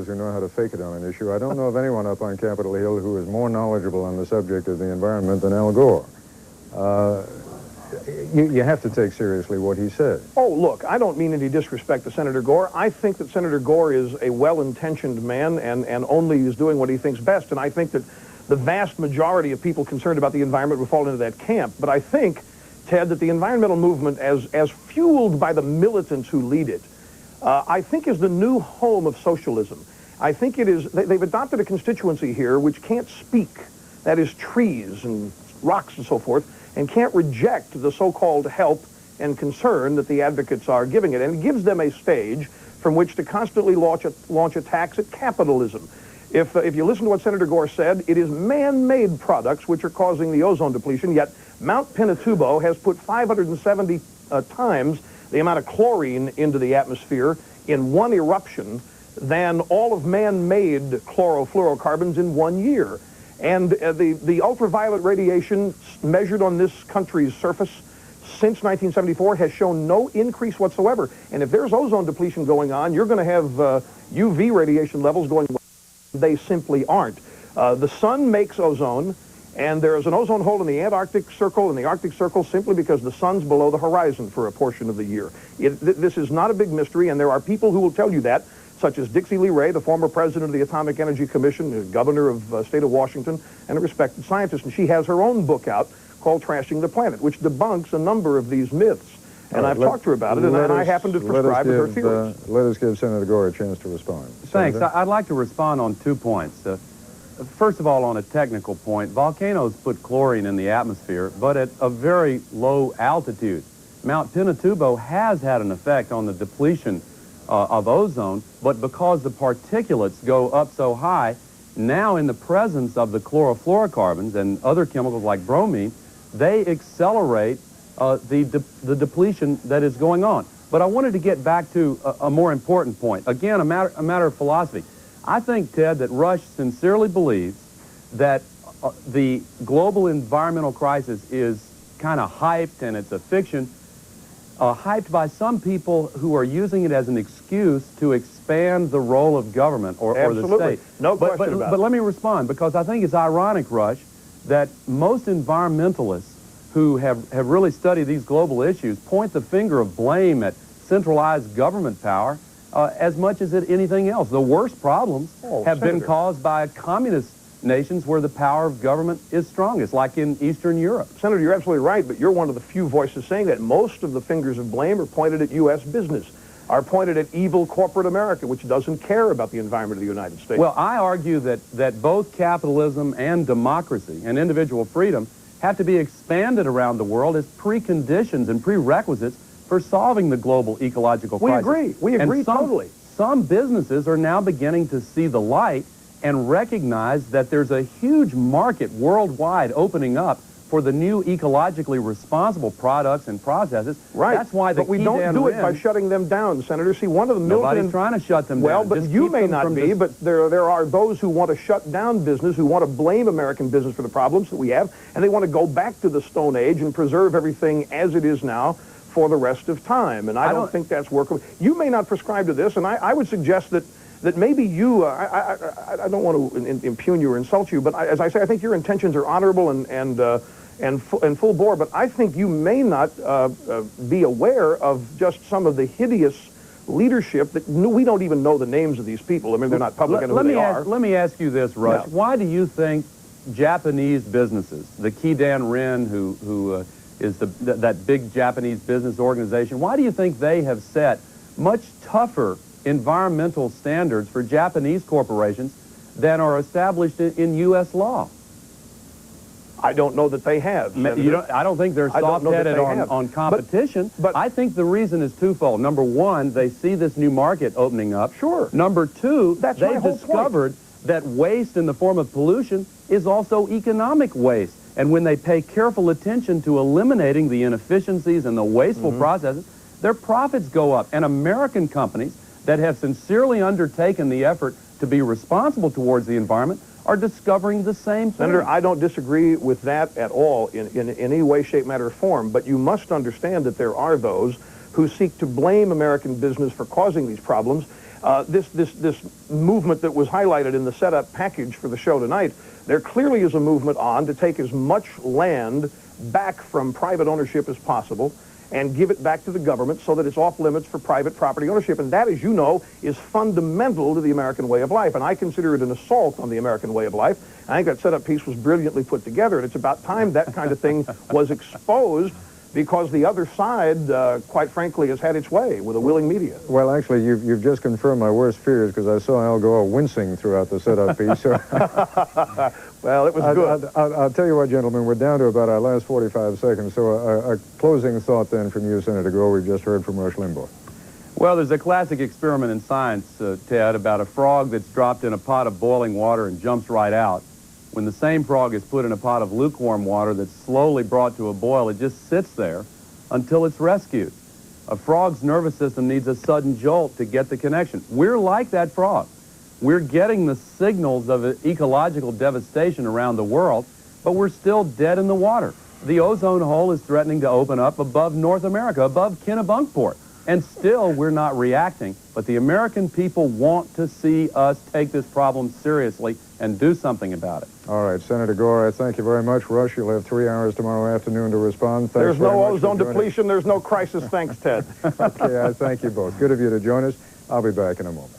lawyers who know how to fake it on an issue. I don't know of anyone up on Capitol Hill who is more knowledgeable on the subject of the environment than Al Gore. You have to take seriously what he said. Oh, look, I don't mean any disrespect to Senator Gore. I think that Senator Gore is a well-intentioned man and only is doing what he thinks best. And I think that the vast majority of people concerned about the environment would fall into that camp. But I think, Ted, that the environmental movement, as fueled by the militants who lead it, I think is the new home of socialism. I think it is, they've adopted a constituency here which can't speak, that is trees and rocks and so forth, and can't reject the so-called help and concern that the advocates are giving it. And it gives them a stage from which to constantly launch attacks at capitalism. If you listen to what Senator Gore said, it is man-made products which are causing the ozone depletion, yet Mount Pinatubo has put 570 times the amount of chlorine into the atmosphere in one eruption than all of man-made chlorofluorocarbons in 1 year. And the ultraviolet radiation measured on this country's surface since 1974 has shown no increase whatsoever. And if there's ozone depletion going on, you're going to have UV radiation levels going. They simply aren't. The sun makes ozone, and there is an ozone hole in the Antarctic Circle and the Arctic Circle simply because the sun's below the horizon for a portion of the year. This is not a big mystery, and there are people who will tell you that, such as Dixie Lee Ray, the former president of the Atomic Energy Commission, the governor of the state of Washington, and a respected scientist. And she has her own book out called Trashing the Planet, which debunks a number of these myths. And I've talked to her about it, and I happen to prescribe with her theories. Let us give Senator Gore a chance to respond. Thanks. Senator? I'd like to respond on 2 points. First of all, on a technical point, volcanoes put chlorine in the atmosphere, but at a very low altitude. Mount Pinatubo has had an effect on the depletion of ozone, but because the particulates go up so high, now in the presence of the chlorofluorocarbons and other chemicals like bromine, they accelerate the depletion that is going on. But I wanted to get back to a more important point. Again, a matter of philosophy. I think, Ted, that Rush sincerely believes that the global environmental crisis is kind of hyped and it's a fiction, hyped by some people who are using it as an excuse to expand the role of government or the state. No question about it. But let me respond, because I think it's ironic, Rush, that most environmentalists who have really studied these global issues point the finger of blame at centralized government power as much as at anything else. The worst problems have been caused by communist nations where the power of government is strongest, like in Eastern Europe. Senator, you're absolutely right, but you're one of the few voices saying that. Most of the fingers of blame are pointed at U.S. business, are pointed at evil corporate America, which doesn't care about the environment of the United States. Well, I argue that both capitalism and democracy and individual freedom have to be expanded around the world as preconditions and prerequisites for solving the global ecological crisis. We agree totally. Some businesses are now beginning to see the light and recognize that there's a huge market worldwide opening up for the new ecologically responsible products and processes. Right. That's why but we don't do it by shutting them down, Senator. See, one of the Nobody's trying to shut them down. Well, but you may not be, but there are those who want to shut down business, who want to blame American business for the problems that we have, and they want to go back to the Stone Age and preserve everything as it is now for the rest of time. And I don't think that's workable. You may not prescribe to this, and I would suggest that maybe you, I don't want to impugn you or insult you, but as I say, I think your intentions are honorable and full bore, but I think you may not be aware of just some of the hideous leadership that we don't even know the names of these people. I mean, they're not public and who they are. Let me ask you this, Rush. Yeah. Why do you think Japanese businesses, the Kidan Ren, who is that big Japanese business organization, why do you think they have set much tougher environmental standards for Japanese corporations than are established in U.S. law? I don't know that they have. I don't think they're soft-headed on competition. But I think the reason is twofold. Number one, they see this new market opening up. Sure. Number two, they've discovered that waste in the form of pollution is also economic waste. And when they pay careful attention to eliminating the inefficiencies and the wasteful processes, their profits go up. And American companies that have sincerely undertaken the effort to be responsible towards the environment are discovering the same thing. Senator, I don't disagree with that at all in any way, shape, matter, or form, but you must understand that there are those who seek to blame American business for causing these problems. this movement that was highlighted in the setup package for the show tonight, there clearly is a movement on to take as much land back from private ownership as possible and give it back to the government so that it's off limits for private property ownership. And that, as you know, is fundamental to the American way of life. And I consider it an assault on the American way of life. I think that setup piece was brilliantly put together, and it's about time that kind of thing was exposed, because the other side, quite frankly, has had its way with a willing media. Well, actually, you've just confirmed my worst fears, because I saw Al Gore wincing throughout the setup piece. So well, it was good. I'll tell you what, gentlemen, we're down to about our last 45 seconds. So a closing thought then from you, Senator Gore. We've just heard from Rush Limbaugh. Well, there's a classic experiment in science, Ted, about a frog that's dropped in a pot of boiling water and jumps right out. When the same frog is put in a pot of lukewarm water that's slowly brought to a boil, it just sits there until it's rescued. A frog's nervous system needs a sudden jolt to get the connection. We're like that frog. We're getting the signals of ecological devastation around the world, but we're still dead in the water. The ozone hole is threatening to open up above North America, above Kennebunkport. And still, we're not reacting. But the American people want to see us take this problem seriously and do something about it. All right, Senator Gore, I thank you very much. Rush, you'll have 3 hours tomorrow afternoon to respond. There's no ozone depletion. There's no crisis. Thanks, Ted. Okay, I thank you both. Good of you to join us. I'll be back in a moment.